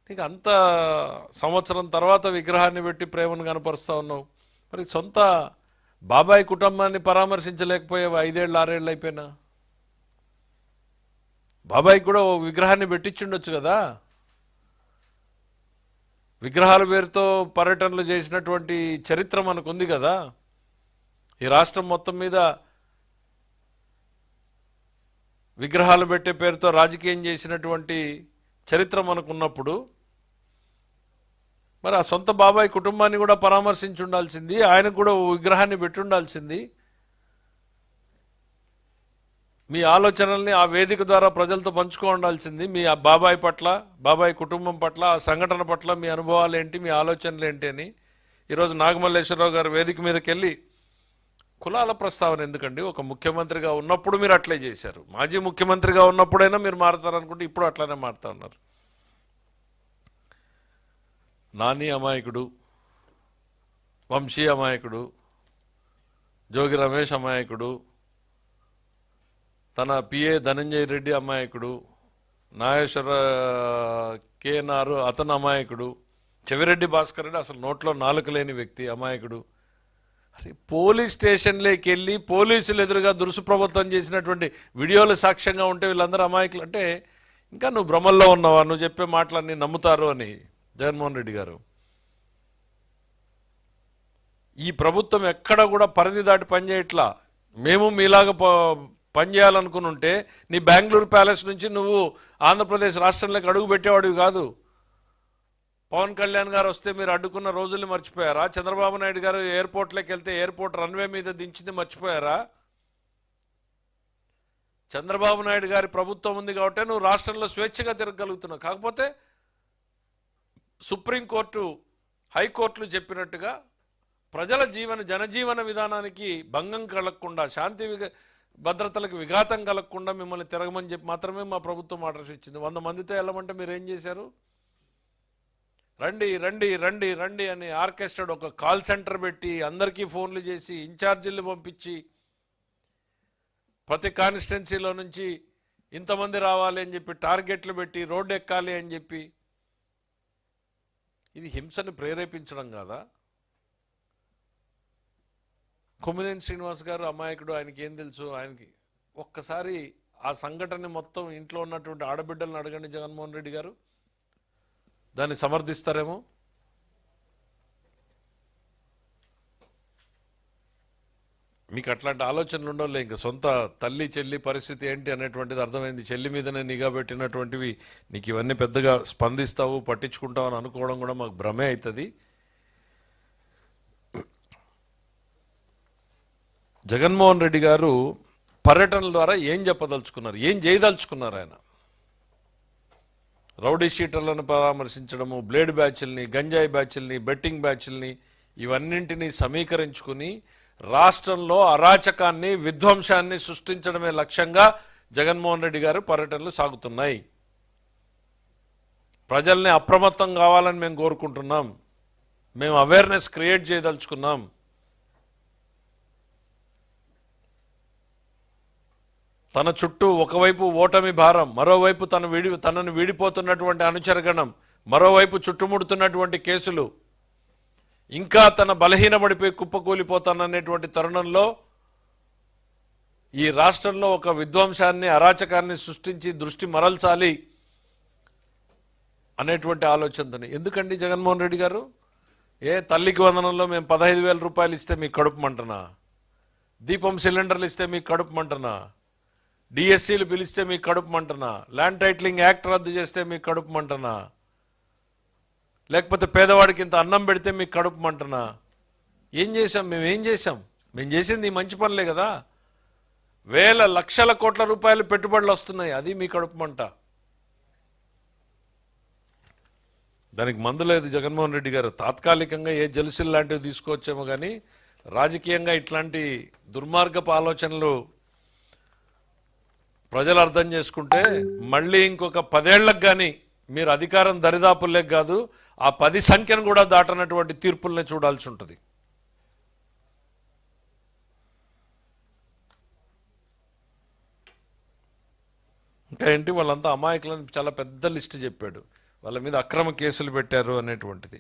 నీకు అంత సంవత్సరం తర్వాత విగ్రహాన్ని పెట్టి ప్రేమను కనపరుస్తూ ఉన్నావు. మరి సొంత బాబాయ్ కుటుంబాన్ని పరామర్శించలేకపోయావు. 5 ఏళ్ళు 6 ఏళ్ళు అయిపోయినా బాబాయ్ కూడా ఓ విగ్రహాన్ని పెట్టించుండొచ్చు కదా. విగ్రహాల పేరుతో పర్యటనలు చేసినటువంటి చరిత్ర మనకుంది కదా. ఈ రాష్ట్రం మొత్తం మీద విగ్రహాలు పెట్టే పేరుతో రాజకీయం చేసినటువంటి చరిత్ర మనకున్నప్పుడు మరి ఆ సొంత బాబాయ్ కుటుంబాన్ని కూడా పరామర్శించి ఉండాల్సింది. ఆయనకు కూడా ఓ విగ్రహాన్ని పెట్టి ఉండాల్సింది. మీ ఆలోచనల్ని ఆ వేదిక ద్వారా ప్రజలతో పంచుకో ఉండాల్సింది. మీ ఆ బాబాయ్ పట్ల, బాబాయ్ కుటుంబం పట్ల, ఆ సంఘటన పట్ల మీ అనుభవాలు ఏంటి, మీ ఆలోచనలు ఏంటి అని. ఈరోజు నాగమల్లేశ్వరరావు గారు వేదిక మీదకి వెళ్ళి కులాల ప్రస్తావన ఎందుకండి? ఒక ముఖ్యమంత్రిగా ఉన్నప్పుడు మీరు అట్లే చేశారు. మాజీ ముఖ్యమంత్రిగా ఉన్నప్పుడైనా మీరు మారుతారనుకుంటే ఇప్పుడు అట్లానే మారుతా ఉన్నారు. నాని అమాయకుడు, వంశీ అమాయకుడు, జోగి రమేష్ అమాయకుడు, తన పిఏ ధనంజయ రెడ్డి అమాయకుడు, నాగేశ్వర కేఎన్ఆర్ అతను అమాయకుడు, చెవిరెడ్డి భాస్కర్ రెడ్డి అసలు నోట్లో నాలుక లేని వ్యక్తి అమాయకుడు. అరే పోలీస్ స్టేషన్లోకి వెళ్ళి పోలీసులు ఎదురుగా దురుసు ప్రభుత్వం చేసినటువంటి వీడియోలు సాక్ష్యంగా ఉంటే వీళ్ళందరూ అమాయకులు అంటే ఇంకా నువ్వు భ్రమల్లో ఉన్నావా? నువ్వు చెప్పే మాటలన్నీ నమ్ముతారు అని జగన్మోహన్ రెడ్డి గారు. ఈ ప్రభుత్వం ఎక్కడ కూడా పరిధి దాటి పనిచేయట్లా. మేము మీలాగా పనిచేయాలనుకుని ఉంటే నీ బెంగళూరు ప్యాలెస్ నుంచి నువ్వు ఆంధ్రప్రదేశ్ రాష్ట్రంలోకి అడుగు పెట్టేవాడివి కాదు. పవన్ కళ్యాణ్ గారు వస్తే మీరు అడ్డుకున్న రోజుల్ని మర్చిపోయారా? చంద్రబాబు నాయుడు గారు ఎయిర్పోర్ట్లోకి వెళ్తే ఎయిర్పోర్ట్ రన్వే మీద దించింది మర్చిపోయారా? చంద్రబాబు నాయుడు గారి ప్రభుత్వం ఉంది కాబట్టి నువ్వు రాష్ట్రంలో స్వేచ్ఛగా తిరగలుగుతున్నావు. కాకపోతే సుప్రీంకోర్టు, హైకోర్టులు చెప్పినట్టుగా ప్రజల జనజీవన విధానానికి భంగం కలగకుండా, శాంతి భద్రతలకు విఘాతం కలగకుండా మిమ్మల్ని తిరగమని చెప్పి మాత్రమే మా ప్రభుత్వం ఆర్డర్స్ ఇచ్చింది. 100 మందితో వెళ్ళమంటే మీరు ఏం చేశారు? రండి రండి రండి రండి అని ఆర్కెస్ట్రాడ్ ఒక కాల్ సెంటర్ పెట్టి అందరికీ ఫోన్లు చేసి ఇన్ఛార్జీలు పంపించి ప్రతి కాన్స్టిట్యున్సీలో నుంచి ఇంతమంది రావాలి అని చెప్పి టార్గెట్లు పెట్టి రోడ్డు ఎక్కాలి అని చెప్పి ఇది హింసను ప్రేరేపించడం కాదా? కొమ్మినేని శ్రీనివాస్ గారు అమాయకుడు, ఆయనకి ఏం తెలుసు? ఆయనకి ఒక్కసారి ఆ సంఘటన మొత్తం ఇంట్లో ఉన్నటువంటి ఆడబిడ్డలను అడగండి జగన్మోహన్ రెడ్డి గారు, దాన్ని సమర్థిస్తారేమో. మీకు అట్లాంటి ఆలోచనలు ఉండవులే. ఇంకా సొంత తల్లి చెల్లి పరిస్థితి ఏంటి అనేటువంటిది అర్థమైంది. చెల్లి మీదనే నిఘా పెట్టినటువంటివి నీకు ఇవన్నీ పెద్దగా స్పందిస్తావు, పట్టించుకుంటావు అని అనుకోవడం కూడా మాకు భ్రమే అవుతుంది. జగన్మోహన్ రెడ్డి గారు పర్యటనల ద్వారా ఏం చెప్పదలుచుకున్నారు, ఏం చేయదలుచుకున్నారు? ఆయన రౌడీ షీటర్లను పరామర్శించడము, బ్లేడ్ బ్యాచ్ల్ని, గంజాయి బ్యాచ్ల్ని, బెట్టింగ్ బ్యాచ్ల్ని ఇవన్నింటినీ సమీకరించుకుని రాష్ట్రంలో అరాచకాన్ని, విధ్వంసాన్ని సృష్టించడమే లక్ష్యంగా జగన్మోహన్ రెడ్డి గారు పర్యటనలు సాగుతున్నాయి. ప్రజల్ని అప్రమత్తం కావాలని మేము కోరుకుంటున్నాం. మేము అవేర్నెస్ క్రియేట్ చేయదలుచుకున్నాం. తన చుట్టూ ఒకవైపు ఓటమి భారం, మరోవైపు తనను వీడిపోతున్నటువంటి అనుచరగణం, మరోవైపు చుట్టుముడుతున్నటువంటి కేసులు, ఇంకా తన బలహీనపడిపోయి కుప్పకూలిపోతాననేటువంటి తరుణంలో ఈ రాష్ట్రంలో ఒక విధ్వంసాన్ని, అరాచకాన్ని సృష్టించి దృష్టి మరల్చాలి అనేటువంటి ఆలోచనతోనే. ఎందుకండి జగన్మోహన్ రెడ్డి గారు? తల్లికి వందనంలో మేము 15,000 రూపాయలు ఇస్తే మీకు కడుపుమంటనా? దీపం సిలిండర్లు ఇస్తే మీకు కడుపుమంటనా? డిఎస్సీలు పిలిస్తే మీకు కడుపుమంటనా? ల్యాండ్ టైటిలింగ్ యాక్ట్ రద్దు చేస్తే మీకు కడుపుమంటనా? లేకపోతే పేదవాడికి ఇంత అన్నం పెడితే మీకు కడుపుమంటనా? ఏం చేశాం? మేమేం చేశాం? మేము చేసింది ఈ మంచి పనులే కదా. వేల లక్షల కోట్ల రూపాయలు పెట్టుబడులు వస్తున్నాయి, అది మీ కడుపుమంట. దానికి మందు లేదు జగన్మోహన్ రెడ్డి గారు. తాత్కాలికంగా ఏ జలుసులు లాంటివి తీసుకోవచ్చేమో కానీ రాజకీయంగా ఇట్లాంటి దుర్మార్గపు ఆలోచనలు ప్రజలు అర్థం చేసుకుంటే మళ్ళీ ఇంకొక 10 ఏళ్లకు కానీ మీరు అధికారం దరిదాపుల్లేక కాదు, ఆ 10 సంఖ్యను కూడా దాటనటువంటి తీర్పుల్ని చూడాల్సి ఉంటుంది. ఇంకా ఏంటి, వాళ్ళంతా అమాయకులని చాలా పెద్ద లిస్టు చెప్పాడు. వాళ్ళ మీద అక్రమ కేసులు పెట్టారు అనేటువంటిది.